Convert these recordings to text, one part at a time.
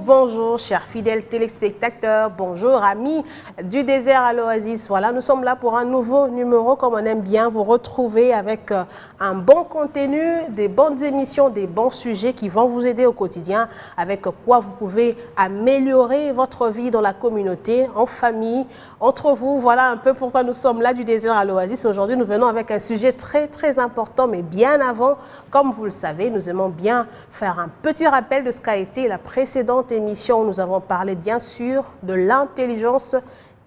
Bonjour chers fidèles téléspectateurs, bonjour amis du désert à l'oasis. Voilà, nous sommes là pour un nouveau numéro, comme on aime bien vous retrouver avec un bon contenu, des bonnes émissions, des bons sujets qui vont vous aider au quotidien, avec quoi vous pouvez améliorer votre vie dans la communauté, en famille, entre vous. Voilà un peu pourquoi nous sommes là du désert à l'oasis. Aujourd'hui, nous venons avec un sujet très important, mais bien avant, comme vous le savez, nous aimons bien faire un petit rappel de ce qu'a été la précédente émission. Nous avons parlé bien sûr de l'intelligence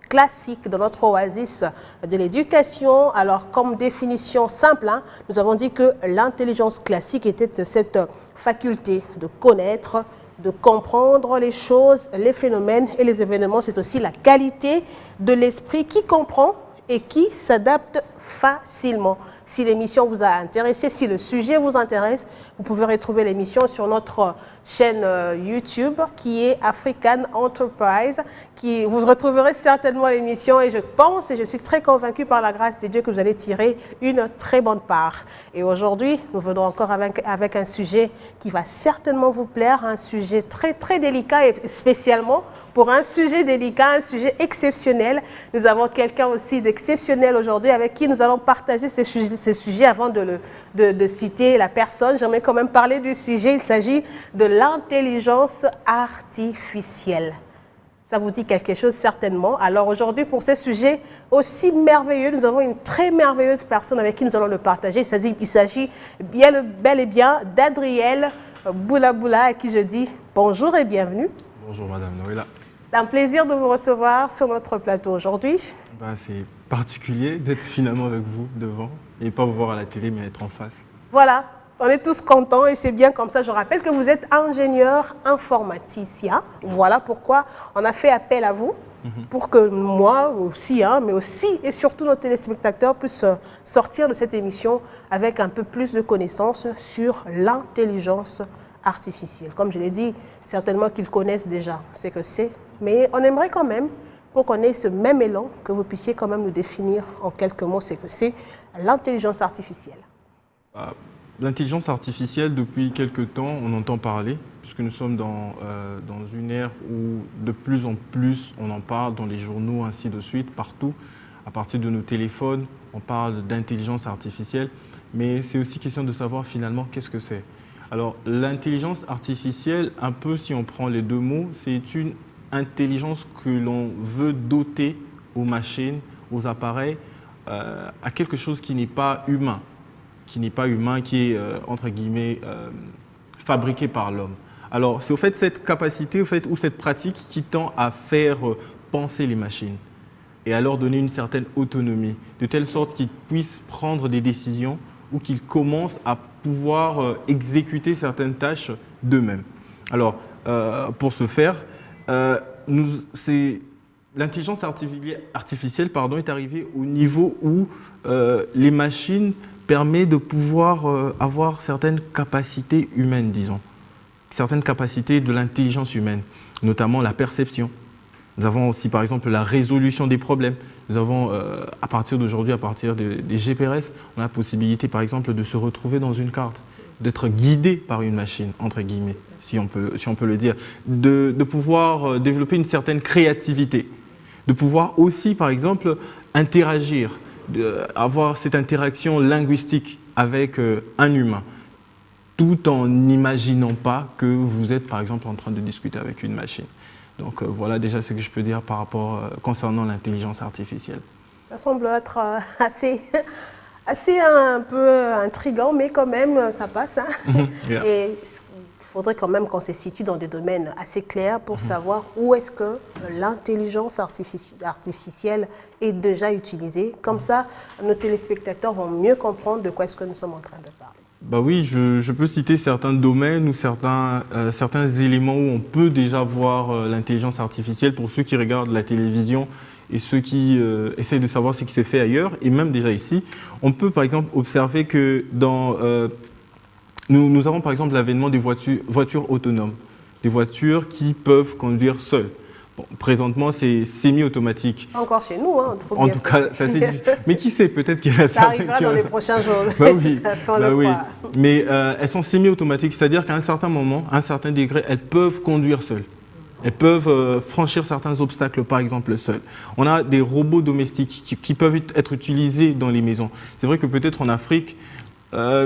classique de notre oasis de l'éducation. Alors, comme définition simple, nous avons dit que l'intelligence classique était cette faculté de connaître, de comprendre les choses, les phénomènes et les événements. C'est aussi la qualité de l'esprit qui comprend et qui s'adapte facilement. Si l'émission vous a intéressé, si le sujet vous intéresse, vous pouvez retrouver l'émission sur notre chaîne YouTube qui est African Enterprise. Vous retrouverez certainement l'émission et je pense et je suis très convaincue par la grâce de Dieu que vous allez tirer une très bonne part. Et aujourd'hui, nous venons encore avec un sujet qui va certainement vous plaire, un sujet très délicat et spécialement pour un sujet délicat, un sujet exceptionnel. Nous avons quelqu'un aussi d'exceptionnel aujourd'hui avec qui nous allons partager ces sujets avant de citer la personne. J'aimerais quand même parler du sujet. Il s'agit de l'intelligence artificielle. Ça vous dit quelque chose certainement. Alors aujourd'hui, pour ce sujet aussi merveilleux, nous avons une très merveilleuse personne avec qui nous allons le partager. Il s'agit bel et bien d'Adriel Boulaboula, à qui je dis bonjour et bienvenue. Bonjour Madame Noëlla. C'est un plaisir de vous recevoir sur notre plateau aujourd'hui. C'est particulier d'être finalement avec vous devant et pas vous voir à la télé mais être en face. Voilà, on est tous contents et c'est bien comme ça. Je rappelle que vous êtes ingénieur informaticien. Voilà pourquoi on a fait appel à vous pour que moi aussi, mais aussi et surtout nos téléspectateurs puissent sortir de cette émission avec un peu plus de connaissances sur l'intelligence artificielle. Comme je l'ai dit, certainement qu'ils connaissent déjà ce que c'est, mais on aimerait quand même, pour qu'on ait ce même élan, que vous puissiez quand même nous définir en quelques mots ce que c'est l'intelligence artificielle. L'intelligence artificielle, depuis quelques temps, on entend parler, puisque nous sommes dans une ère où de plus en plus on en parle dans les journaux, ainsi de suite, partout. À partir de nos téléphones, on parle d'intelligence artificielle, mais c'est aussi question de savoir finalement qu'est-ce que c'est. Alors, l'intelligence artificielle, un peu si on prend les deux mots, c'est une intelligence que l'on veut doter aux machines, aux appareils, à quelque chose qui n'est pas humain, qui est, entre guillemets, fabriqué par l'homme. Alors, c'est au fait cette capacité, ou cette pratique qui tend à faire penser les machines et à leur donner une certaine autonomie, de telle sorte qu'ils puissent prendre des décisions ou qu'ils commencent à pouvoir exécuter certaines tâches d'eux-mêmes. Alors, pour ce faire, l'intelligence artificielle est arrivée au niveau où les machines permettent de pouvoir avoir certaines capacités humaines, disons, certaines capacités de l'intelligence humaine, notamment la perception. Nous avons aussi, par exemple, la résolution des problèmes. Nous avons, à partir d'aujourd'hui, à partir des GPS, on a la possibilité, par exemple, de se retrouver dans une carte, d'être guidé par une machine, entre guillemets, si on peut le dire, de pouvoir développer une certaine créativité, de pouvoir aussi, par exemple, interagir, avoir cette interaction linguistique avec un humain, tout en n'imaginant pas que vous êtes, par exemple, en train de discuter avec une machine. Donc voilà déjà ce que je peux dire par rapport concernant l'intelligence artificielle. Ça semble être assez un peu intriguant, mais quand même ça passe. Yeah. Et il faudrait quand même qu'on se situe dans des domaines assez clairs pour savoir où est-ce que l'intelligence artificielle est déjà utilisée. Comme ça, nos téléspectateurs vont mieux comprendre de quoi est-ce que nous sommes en train de parler. Oui, je peux citer certains domaines ou certains éléments où on peut déjà voir l'intelligence artificielle pour ceux qui regardent la télévision et ceux qui essayent de savoir ce qui se fait ailleurs, et même déjà ici. On peut par exemple observer que dans Nous avons par exemple l'avènement des voitures autonomes, des voitures qui peuvent conduire seules. Bon, présentement, c'est semi-automatique. Encore chez nous, hein. En tout cas, ça c'est difficile. Mais qui sait, peut-être qu'il y a ça arrivera dans les prochains jours. Bah oui, oui. Croit. Mais elles sont semi-automatiques, c'est-à-dire qu'à un certain moment, à un certain degré, elles peuvent conduire seules. Elles peuvent franchir certains obstacles, par exemple, seules. On a des robots domestiques qui peuvent être utilisés dans les maisons. C'est vrai que peut-être en Afrique,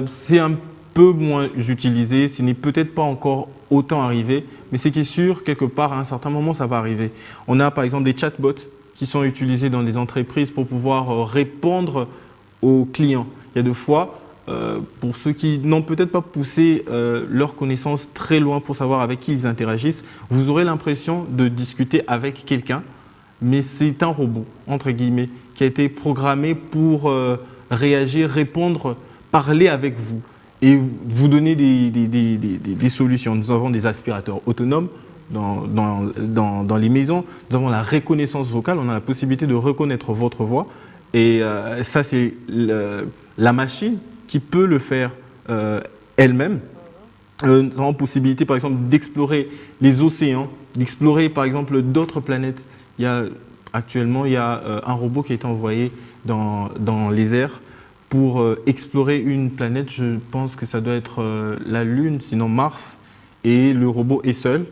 c'est un peu moins utilisé, ce n'est peut-être pas encore autant arrivé, mais c'est qui est sûr, quelque part, à un certain moment, ça va arriver. On a par exemple des chatbots qui sont utilisés dans les entreprises pour pouvoir répondre aux clients. Il y a deux fois, pour ceux qui n'ont peut-être pas poussé leurs connaissances très loin pour savoir avec qui ils interagissent, vous aurez l'impression de discuter avec quelqu'un, mais c'est un robot, entre guillemets, qui a été programmé pour réagir, répondre, parler avec vous et vous donner des solutions. Nous avons des aspirateurs autonomes dans les maisons. Nous avons la reconnaissance vocale. On a la possibilité de reconnaître votre voix. Et ça, c'est la machine qui peut le faire elle-même. Nous avons la possibilité, par exemple, d'explorer les océans, d'explorer, par exemple, d'autres planètes. Actuellement, il y a un robot qui a été envoyé dans les airs pour explorer une planète. Je pense que ça doit être la Lune, sinon Mars. Et le robot est seul,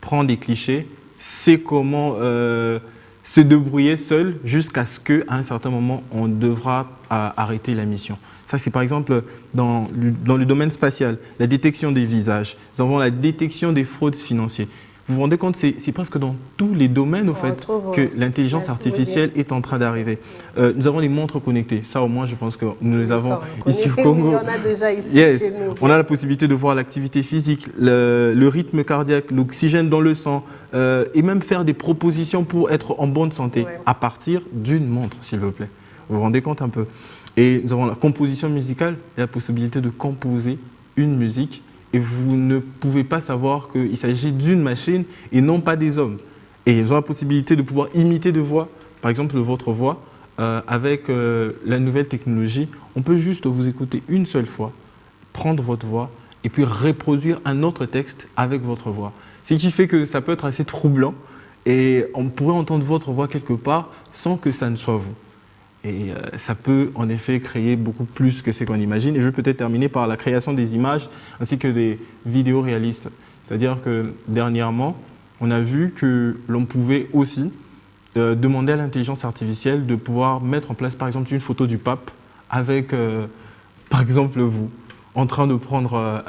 prend des clichés, sait comment se débrouiller seul jusqu'à ce qu'à un certain moment, on devra arrêter la mission. Ça, c'est par exemple dans le domaine spatial, la détection des visages. Nous avons la détection des fraudes financières. Vous vous rendez compte, c'est presque dans tous les domaines au fait, que l'intelligence artificielle est en train d'arriver. Nous avons les montres connectées. Ça, au moins, je pense que nous les avons ici au Congo. Il y en a déjà ici chez nous. On a la possibilité de voir l'activité physique, le rythme cardiaque, l'oxygène dans le sang, et même faire des propositions pour être en bonne santé à partir d'une montre, s'il vous plaît. Vous vous rendez compte un peu. Et nous avons la composition musicale et la possibilité de composer une musique. Et vous ne pouvez pas savoir qu'il s'agit d'une machine et non pas des hommes. Et ils ont la possibilité de pouvoir imiter de voix, par exemple votre voix, avec la nouvelle technologie. On peut juste vous écouter une seule fois, prendre votre voix et puis reproduire un autre texte avec votre voix. Ce qui fait que ça peut être assez troublant et on pourrait entendre votre voix quelque part sans que ça ne soit vous. Et ça peut en effet créer beaucoup plus que ce qu'on imagine. Et je vais peut-être terminer par la création des images ainsi que des vidéos réalistes. C'est-à-dire que dernièrement, on a vu que l'on pouvait aussi demander à l'intelligence artificielle de pouvoir mettre en place par exemple une photo du pape avec par exemple vous, en train de prendre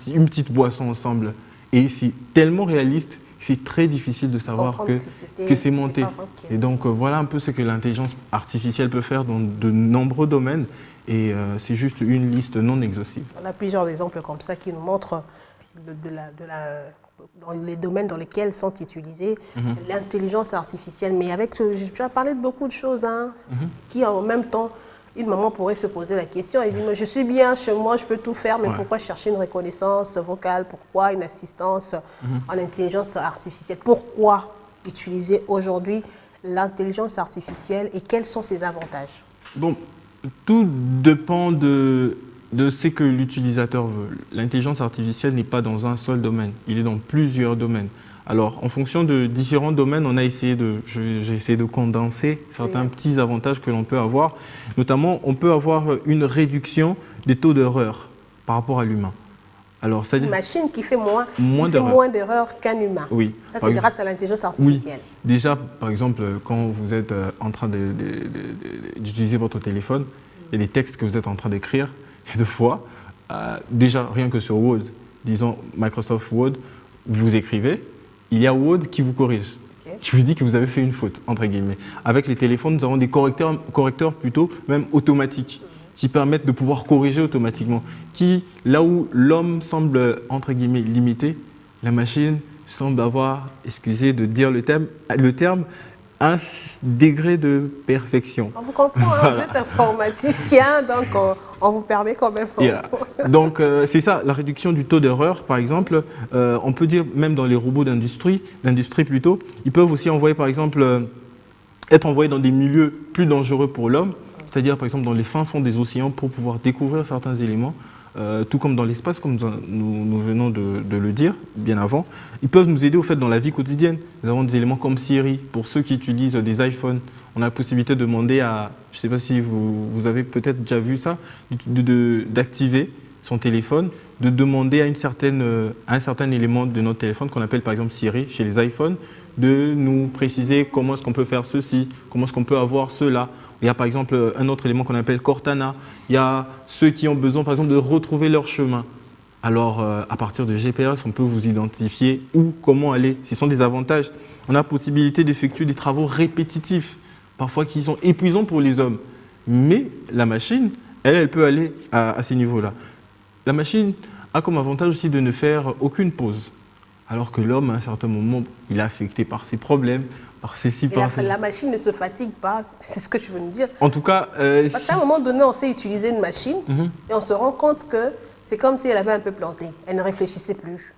une petite boisson ensemble. Et c'est tellement réaliste. C'est très difficile de savoir que c'est monté. Et donc, voilà un peu ce que l'intelligence artificielle peut faire dans de nombreux domaines. Et c'est juste une liste non exhaustive. On a plusieurs exemples comme ça qui nous montrent dans les domaines dans lesquels sont utilisées l'intelligence artificielle. Mais tu as parlé de beaucoup de choses qui, en même temps, une maman pourrait se poser la question et dire « Je suis bien chez moi, je peux tout faire, mais pourquoi chercher une reconnaissance vocale? Pourquoi une assistance en intelligence artificielle? Pourquoi utiliser aujourd'hui l'intelligence artificielle et quels sont ses avantages ?» Bon, tout dépend de ce que l'utilisateur veut. L'intelligence artificielle n'est pas dans un seul domaine, il est dans plusieurs domaines. Alors, en fonction de différents domaines, j'ai essayé de condenser certains petits avantages que l'on peut avoir. Notamment, on peut avoir une réduction des taux d'erreur par rapport à l'humain. Alors, une machine qui fait moins d'erreurs qu'un humain. Oui. Ça, c'est grâce à l'intelligence artificielle. Oui. Déjà, par exemple, quand vous êtes en train d'utiliser votre téléphone, il y a des textes que vous êtes en train d'écrire, et des fois, déjà, rien que sur Word, disons Microsoft Word, vous écrivez, il y a Word qui vous corrige, qui vous dit que vous avez fait une faute, entre guillemets. Avec les téléphones, nous avons des correcteurs plutôt, même automatiques, qui permettent de pouvoir corriger automatiquement. Là où l'homme semble, entre guillemets, limité, la machine semble avoir, excusez de dire le terme, un degré de perfection. On vous comprend, vous êtes informaticien, donc on vous permet quand même. Donc c'est ça, la réduction du taux d'erreur, par exemple, on peut dire même dans les robots d'industrie plutôt, ils peuvent aussi envoyer, par exemple, être envoyés dans des milieux plus dangereux pour l'homme, c'est-à-dire par exemple dans les fins fonds des océans pour pouvoir découvrir certains éléments tout comme dans l'espace, comme nous venons de le dire bien avant. Ils peuvent nous aider au fait dans la vie quotidienne. Nous avons des éléments comme Siri. Pour ceux qui utilisent des iPhones, on a la possibilité de demander à, je ne sais pas si vous avez peut-être déjà vu ça, d'activer son téléphone, de demander à un certain élément de notre téléphone qu'on appelle par exemple Siri chez les iPhones, de nous préciser comment est-ce qu'on peut faire ceci, comment est-ce qu'on peut avoir cela. Il y a par exemple un autre élément qu'on appelle Cortana. Il y a ceux qui ont besoin par exemple de retrouver leur chemin. Alors à partir de GPS, on peut vous identifier où, comment aller. Ce sont des avantages. On a la possibilité d'effectuer des travaux répétitifs, parfois qui sont épuisants pour les hommes. Mais la machine, elle peut aller à ces niveaux-là. La machine a comme avantage aussi de ne faire aucune pause. Alors que l'homme, à un certain moment, il est affecté par ses problèmes, par ses La machine ne se fatigue pas, c'est ce que tu veux nous dire. En tout cas... Parce qu'à un moment donné, on sait utiliser une machine et on se rend compte que c'est comme si elle avait un peu planté. Elle ne réfléchissait plus.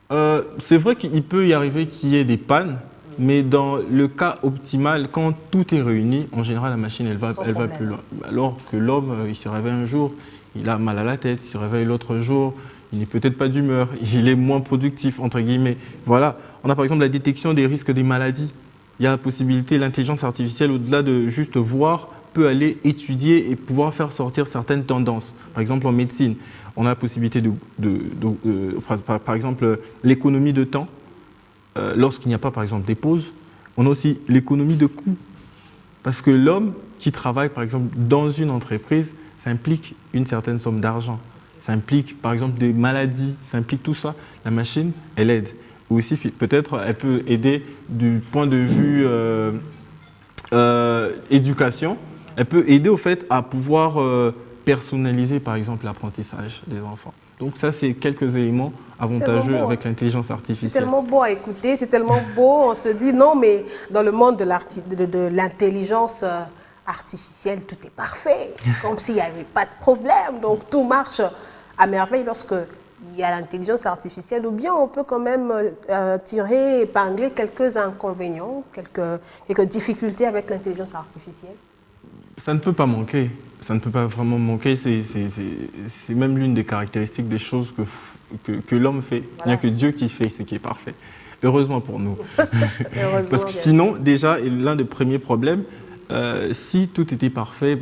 C'est vrai qu'il peut y arriver qu'il y ait des pannes, mais dans le cas optimal, quand tout est réuni, en général, la machine, elle va plus loin. Alors que l'homme, il se réveille un jour, il a mal à la tête, il se réveille l'autre jour, il n'est peut-être pas d'humeur, il est moins productif, entre guillemets. Voilà. On a par exemple la détection des risques des maladies. Il y a la possibilité, l'intelligence artificielle, au-delà de juste voir, peut aller étudier et pouvoir faire sortir certaines tendances. Par exemple, en médecine, on a la possibilité par exemple, l'économie de temps. Lorsqu'il n'y a pas, par exemple, des pauses, on a aussi l'économie de coûts. Parce que l'homme qui travaille, par exemple, dans une entreprise, ça implique une certaine somme d'argent. Ça implique, par exemple, des maladies, ça implique tout ça. La machine, elle aide. Ou aussi, peut-être, elle peut aider du point de vue éducation. Elle peut aider, au fait, à pouvoir personnaliser, par exemple, l'apprentissage des enfants. Donc ça, c'est quelques éléments avantageux avec l'intelligence artificielle. C'est tellement beau à écouter, c'est tellement beau. On se dit, non, mais dans le monde de l'intelligence artificielle, tout est parfait. Comme s'il n'y avait pas de problème. Donc tout marche à merveille lorsque il y a l'intelligence artificielle. Ou bien on peut quand même épingler quelques inconvénients, quelques difficultés avec l'intelligence artificielle. Ça ne peut pas manquer. Ça ne peut pas vraiment manquer. C'est même l'une des caractéristiques des choses que l'homme fait. Voilà. Il n'y a que Dieu qui fait ce qui est parfait. Heureusement pour nous. Heureusement, parce que sinon, déjà, l'un des premiers problèmes, si tout était parfait,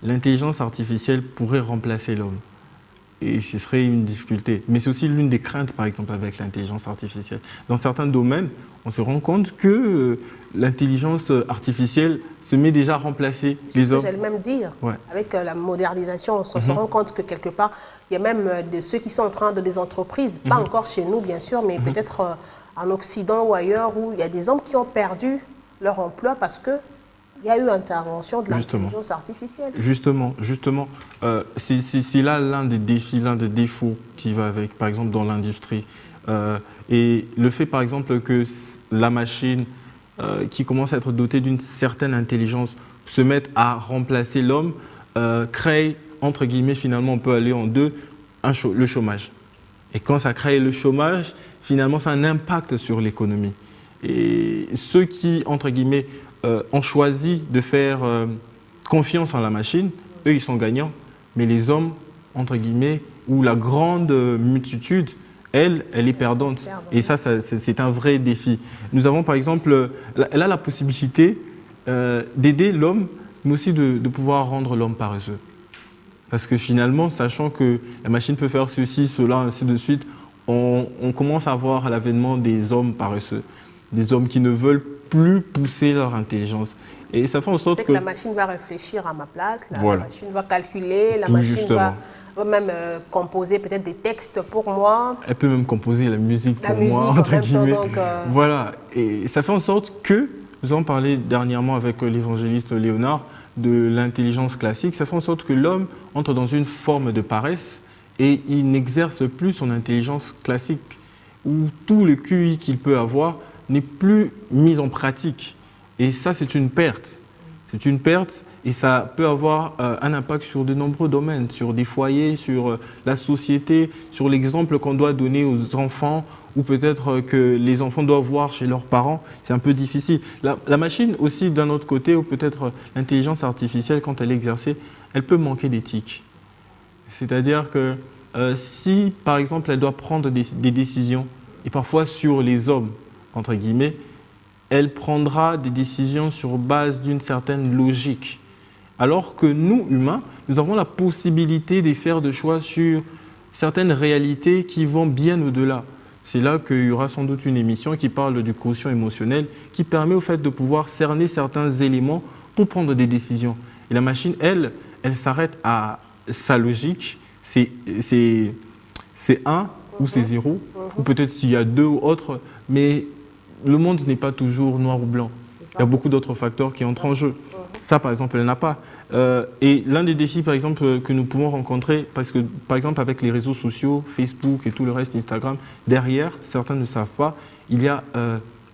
l'intelligence artificielle pourrait remplacer l'homme. Et ce serait une difficulté. Mais c'est aussi l'une des craintes, par exemple, avec l'intelligence artificielle. Dans certains domaines, on se rend compte que l'intelligence artificielle se met déjà à remplacer les hommes. J'allais même dire, avec la modernisation, on se rend compte que quelque part, il y a même de ceux qui sont en train de des entreprises, pas encore chez nous, bien sûr, mais peut-être en Occident ou ailleurs, où il y a des hommes qui ont perdu leur emploi parce que il y a eu intervention de l'intelligence artificielle. Justement. C'est là l'un des défis, l'un des défauts qui va avec, par exemple, dans l'industrie. Et le fait, par exemple, que la machine qui commence à être dotée d'une certaine intelligence se mette à remplacer l'homme, crée, entre guillemets, finalement, on peut aller en deux, le chômage. Et quand ça crée le chômage, finalement, ça a un impact sur l'économie. Et ceux qui, entre guillemets, ont choisi de faire confiance en la machine, eux, ils sont gagnants. Mais les hommes, entre guillemets, ou la grande multitude, elle est perdante. Et ça c'est un vrai défi. Nous avons, par exemple, elle a la possibilité d'aider l'homme, mais aussi de pouvoir rendre l'homme paresseux. Parce que finalement, sachant que la machine peut faire ceci, cela, ainsi de suite, on commence à voir l'avènement des hommes paresseux. Des hommes qui ne veulent plus pousser leur intelligence. Et ça fait en sorte que... la machine va réfléchir à ma place, la machine va calculer, la machine va même composer peut-être des textes pour moi. Elle peut même composer la musique pour moi, entre guillemets. Voilà. Et ça fait en sorte que, nous avons parlé dernièrement avec l'évangéliste Léonard de l'intelligence classique, ça fait en sorte que l'homme entre dans une forme de paresse et il n'exerce plus son intelligence classique, où tout le QI qu'il peut avoir n'est plus mis en pratique. Et ça, c'est une perte. C'est une perte et ça peut avoir un impact sur de nombreux domaines, sur des foyers, sur la société, sur l'exemple qu'on doit donner aux enfants ou peut-être que les enfants doivent voir chez leurs parents. C'est un peu difficile. La machine aussi, d'un autre côté, ou peut-être l'intelligence artificielle, quand elle est exercée, elle peut manquer d'éthique. C'est-à-dire que si par exemple elle doit prendre des décisions, et parfois sur les hommes, entre guillemets, elle prendra des décisions sur base d'une certaine logique. Alors que nous, humains, nous avons la possibilité de faire des choix sur certaines réalités qui vont bien au-delà. C'est là qu'il y aura sans doute une émission qui parle du quotient émotionnel, qui permet au fait de pouvoir cerner certains éléments pour prendre des décisions. Et la machine, elle s'arrête à sa logique, c'est 1 ou c'est 0, ou peut-être s'il y a 2 ou autre, mais le monde n'est pas toujours noir ou blanc. Il y a beaucoup d'autres facteurs qui entrent en jeu. Ça, par exemple, elle n'a pas. Et l'un des défis, par exemple, que nous pouvons rencontrer, parce que, par exemple, avec les réseaux sociaux, Facebook et tout le reste, Instagram, derrière, certains ne savent pas, il y a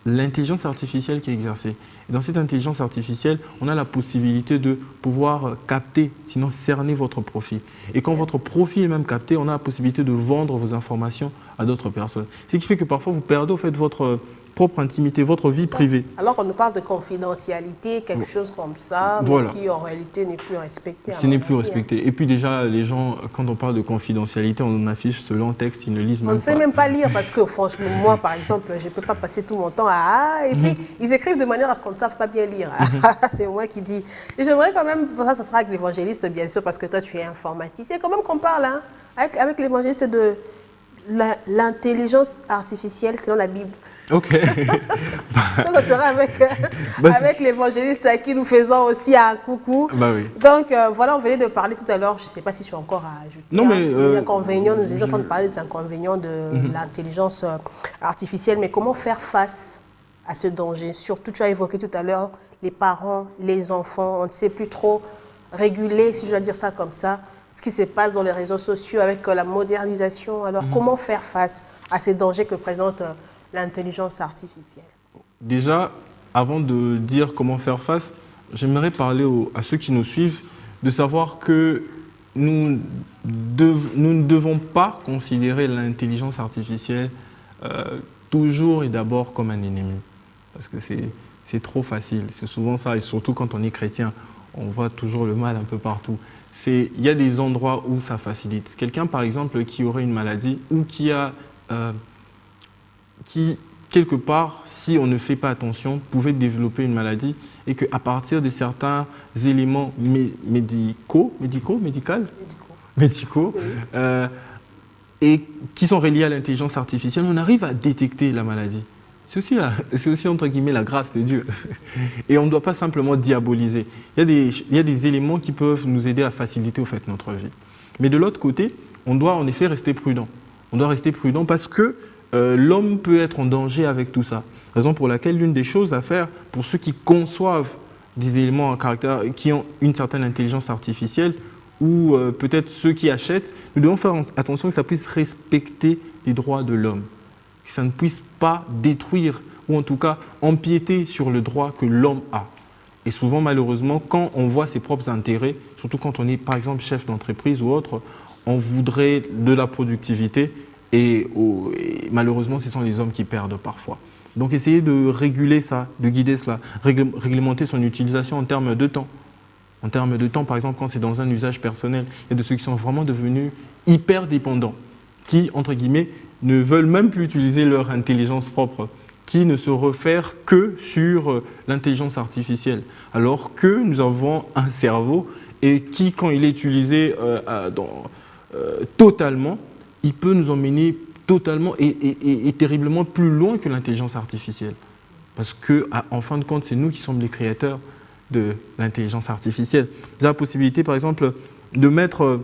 l'intelligence artificielle qui est exercée. Et dans cette intelligence artificielle, on a la possibilité de pouvoir capter, sinon cerner votre profil. Et quand votre profil est même capté, on a la possibilité de vendre vos informations à d'autres personnes. Ce qui fait que parfois, vous perdez au fait votre propre intimité, votre vie privée. Alors qu'on nous parle de confidentialité, quelque chose comme ça, voilà. Mais qui en réalité n'est plus respecté. Ce n'est plus respecté. Et puis déjà, les gens, quand on parle de confidentialité, on affiche ce long texte, ils ne lisent même pas. On ne sait même pas lire parce que franchement, moi par exemple, je ne peux pas passer tout mon temps à... Et puis, ils écrivent de manière à ce qu'on ne sache pas bien lire. C'est moi qui dis. Et j'aimerais quand même, ça sera avec l'évangéliste bien sûr, parce que toi tu es informaticien, quand même qu'on parle hein, avec l'évangéliste de l'intelligence artificielle selon la Bible. Ok. Ça sera avec l'évangéliste à qui nous faisons aussi un coucou. Bah oui. Donc voilà, on venait de parler tout à l'heure, je ne sais pas si tu as encore à ajouter. Non, mais les inconvénients, nous étions en train de parler des inconvénients de l'intelligence artificielle, mais comment faire face à ce danger? Surtout, tu as évoqué tout à l'heure les parents, les enfants, on ne sait plus trop réguler, si je dois dire ça comme ça, ce qui se passe dans les réseaux sociaux avec la modernisation. Alors comment faire face à ces dangers que présente l'intelligence artificielle? Déjà, avant de dire comment faire face, j'aimerais parler à ceux qui nous suivent de savoir que nous ne devons pas considérer l'intelligence artificielle toujours et d'abord comme un ennemi. Parce que c'est trop facile, c'est souvent ça, et surtout quand on est chrétien, on voit toujours le mal un peu partout. Il y a des endroits où ça facilite. Quelqu'un, par exemple, qui aurait une maladie ou qui quelque part, si on ne fait pas attention, pouvait développer une maladie et qu'à partir de certains éléments médicaux, et qui sont reliés à l'intelligence artificielle, on arrive à détecter la maladie. C'est aussi entre guillemets la grâce de Dieu. Et on ne doit pas simplement diaboliser. Il y a des éléments qui peuvent nous aider à faciliter au fait notre vie. Mais de l'autre côté, on doit en effet rester prudent. On doit rester prudent parce que l'homme peut être en danger avec tout ça. Raison pour laquelle l'une des choses à faire pour ceux qui conçoivent des éléments à caractère, qui ont une certaine intelligence artificielle, ou peut-être ceux qui achètent, nous devons faire attention que ça puisse respecter les droits de l'homme, que ça ne puisse pas détruire ou en tout cas empiéter sur le droit que l'homme a. Et souvent, malheureusement, quand on voit ses propres intérêts, surtout quand on est par exemple chef d'entreprise ou autre, on voudrait de la productivité et malheureusement, ce sont les hommes qui perdent parfois. Donc, essayer de réguler ça, de guider cela, réglementer son utilisation en termes de temps. En termes de temps, par exemple, quand c'est dans un usage personnel, il y a de ceux qui sont vraiment devenus hyper dépendants, qui, entre guillemets, ne veulent même plus utiliser leur intelligence propre, qui ne se réfèrent que sur l'intelligence artificielle, alors que nous avons un cerveau et qui, quand il est utilisé totalement, il peut nous emmener totalement et terriblement plus loin que l'intelligence artificielle. Parce qu'en fin de compte, c'est nous qui sommes les créateurs de l'intelligence artificielle. Vous avez la possibilité, par exemple, de mettre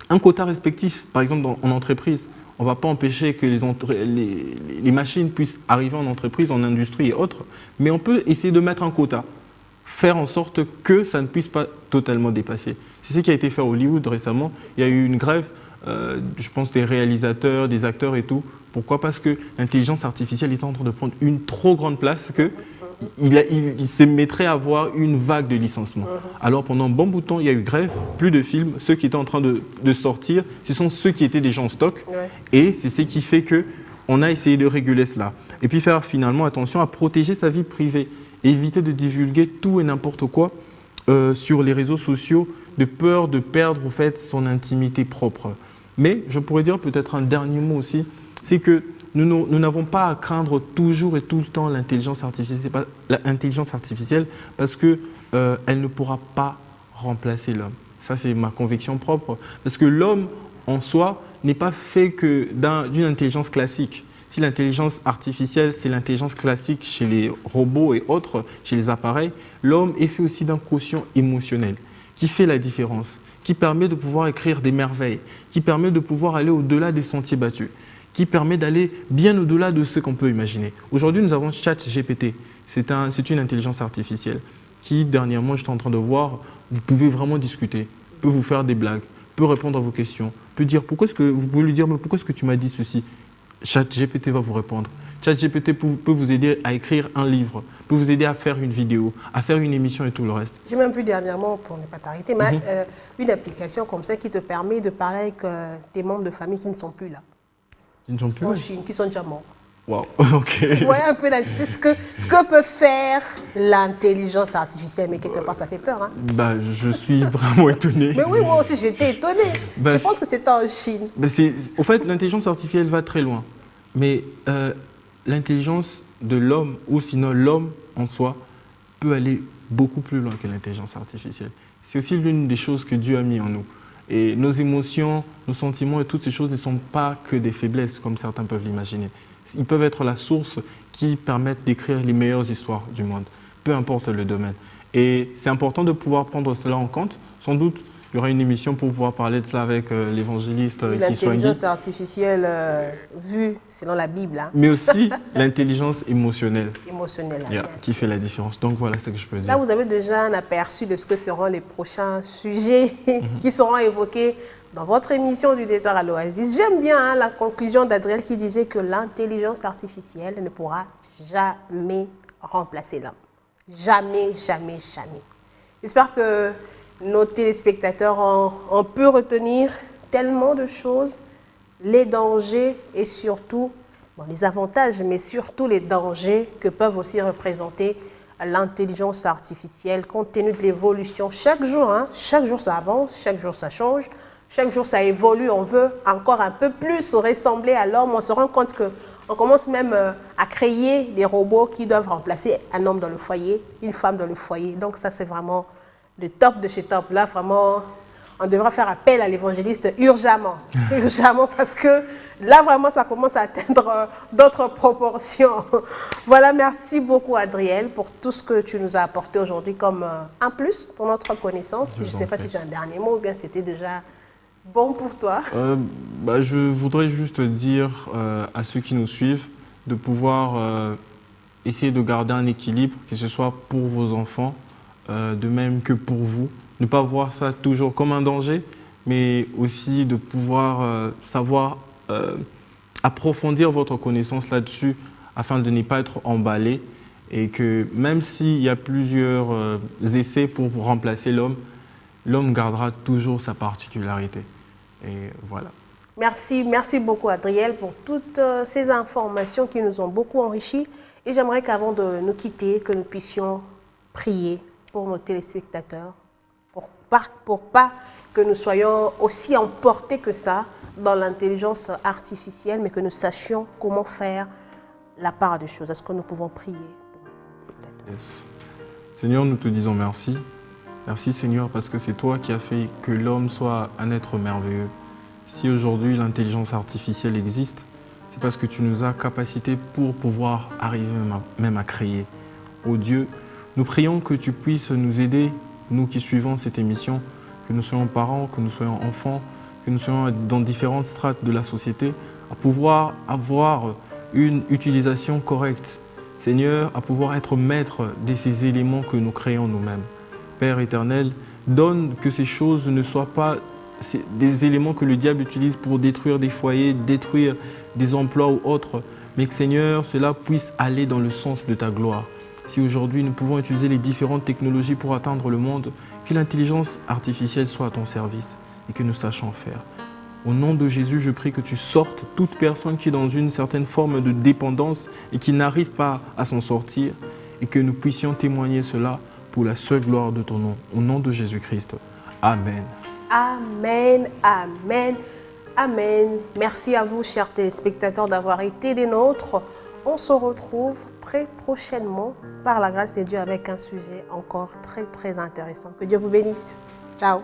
un quota respectif, par exemple, en entreprise. On ne va pas empêcher que les machines puissent arriver en entreprise, en industrie et autres, mais on peut essayer de mettre un quota, faire en sorte que ça ne puisse pas totalement dépasser. C'est ce qui a été fait à Hollywood récemment. Il y a eu une grève, je pense, des réalisateurs, des acteurs et tout. Pourquoi? Parce que l'intelligence artificielle est en train de prendre une trop grande place que il se mettrait à avoir une vague de licenciements. Alors pendant un bon bout de temps, il y a eu grève, plus de films. Ceux qui étaient en train de sortir, ce sont ceux qui étaient déjà en stock. Ouais. Et c'est ce qui fait qu'on a essayé de réguler cela. Et puis faire finalement attention à protéger sa vie privée. Et éviter de divulguer tout et n'importe quoi sur les réseaux sociaux, de peur de perdre en fait, son intimité propre. Mais je pourrais dire peut-être un dernier mot aussi, c'est que nous n'avons pas à craindre toujours et tout le temps l'intelligence artificielle parce qu'elle ne pourra pas remplacer l'homme. Ça, c'est ma conviction propre. Parce que l'homme, en soi, n'est pas fait que d'une intelligence classique. Si l'intelligence artificielle, c'est l'intelligence classique chez les robots et autres, chez les appareils, l'homme est fait aussi d'un quotient émotionnel qui fait la différence, qui permet de pouvoir écrire des merveilles, qui permet de pouvoir aller au-delà des sentiers battus, qui permet d'aller bien au-delà de ce qu'on peut imaginer. Aujourd'hui, nous avons ChatGPT. C'est une intelligence artificielle qui, dernièrement, je suis en train de voir, vous pouvez vraiment discuter, peut vous faire des blagues, peut répondre à vos questions, peut dire vous pouvez lui dire mais pourquoi est-ce que tu m'as dit ceci? ChatGPT va vous répondre. ChatGPT peut vous aider à écrire un livre, peut vous aider à faire une vidéo, à faire une émission et tout le reste. J'ai même vu dernièrement, pour ne pas t'arrêter, une application comme ça qui te permet de parler avec des membres de famille qui ne sont plus là. Qui ne sont plus en là? Chine, qui sont déjà morts. Wow, ok. Vous voyez un peu c'est ce que peut faire l'intelligence artificielle, mais quelque part ça fait peur. Hein. Bah, je suis vraiment étonné. Mais oui, moi aussi j'étais étonnée. Bah, je pense que c'était en Chine. Bah, au fait, l'intelligence artificielle va très loin. Mais l'intelligence de l'homme, ou sinon l'homme en soi, peut aller beaucoup plus loin que l'intelligence artificielle. C'est aussi l'une des choses que Dieu a mis en nous. Et nos émotions, nos sentiments et toutes ces choses ne sont pas que des faiblesses, comme certains peuvent l'imaginer. Ils peuvent être la source qui permettent d'écrire les meilleures histoires du monde, peu importe le domaine. Et c'est important de pouvoir prendre cela en compte. Sans doute, il y aura une émission pour pouvoir parler de ça avec l'évangéliste qui soit l'intelligence artificielle vue selon la Bible. Hein. Mais aussi l'intelligence émotionnelle. Émotionnelle, qui fait la différence. Donc voilà ce que je peux dire. Là, vous avez déjà un aperçu de ce que seront les prochains sujets qui seront évoqués dans votre émission du désert à l'Oasis. J'aime bien la conclusion d'Adriel qui disait que l'intelligence artificielle ne pourra jamais remplacer l'homme. Jamais, jamais, jamais. J'espère que nos téléspectateurs ont pu retenir tellement de choses, les dangers et surtout, les avantages, mais surtout les dangers que peuvent aussi représenter l'intelligence artificielle compte tenu de l'évolution. Chaque jour ça avance, chaque jour ça change. Chaque jour, ça évolue, on veut encore un peu plus ressembler à l'homme. On se rend compte qu'on commence même à créer des robots qui doivent remplacer un homme dans le foyer, une femme dans le foyer. Donc ça, c'est vraiment le top de chez top. Là, vraiment, on devra faire appel à l'évangéliste urgemment. Urgemment, parce que là, vraiment, ça commence à atteindre d'autres proportions. Voilà, merci beaucoup, Adriel, pour tout ce que tu nous as apporté aujourd'hui comme un plus dans notre connaissance. Je ne sais pas si tu as un dernier mot ou bien c'était déjà... bon pour toi. Je voudrais juste dire à ceux qui nous suivent de pouvoir essayer de garder un équilibre, que ce soit pour vos enfants, de même que pour vous. Ne pas voir ça toujours comme un danger, mais aussi de pouvoir savoir approfondir votre connaissance là-dessus afin de ne pas être emballé et que même s'il y a plusieurs essais pour remplacer l'homme, l'homme gardera toujours sa particularité. Et voilà. Merci beaucoup Adriel pour toutes ces informations qui nous ont beaucoup enrichis. Et j'aimerais qu'avant de nous quitter, que nous puissions prier pour nos téléspectateurs, pour pas que nous soyons aussi emportés que ça dans l'intelligence artificielle, mais que nous sachions comment faire la part des choses. Est-ce que nous pouvons prier pour nos téléspectateurs? Yes. Seigneur, nous te disons merci. Merci Seigneur parce que c'est toi qui as fait que l'homme soit un être merveilleux. Si aujourd'hui l'intelligence artificielle existe, c'est parce que tu nous as capacités pour pouvoir arriver même à créer. Ô Dieu, nous prions que tu puisses nous aider, nous qui suivons cette émission, que nous soyons parents, que nous soyons enfants, que nous soyons dans différentes strates de la société, à pouvoir avoir une utilisation correcte. Seigneur, à pouvoir être maître de ces éléments que nous créons nous-mêmes. Père éternel, donne que ces choses ne soient pas des éléments que le diable utilise pour détruire des foyers, détruire des emplois ou autres, mais que Seigneur, cela puisse aller dans le sens de ta gloire. Si aujourd'hui nous pouvons utiliser les différentes technologies pour atteindre le monde, que l'intelligence artificielle soit à ton service et que nous sachions faire. Au nom de Jésus, je prie que tu sortes toute personne qui est dans une certaine forme de dépendance et qui n'arrive pas à s'en sortir et que nous puissions témoigner cela pour la seule gloire de ton nom. Au nom de Jésus-Christ. Amen. Amen, amen, Amen. Merci à vous, chers téléspectateurs, d'avoir été des nôtres. On se retrouve très prochainement, par la grâce de Dieu, avec un sujet encore très intéressant. Que Dieu vous bénisse. Ciao.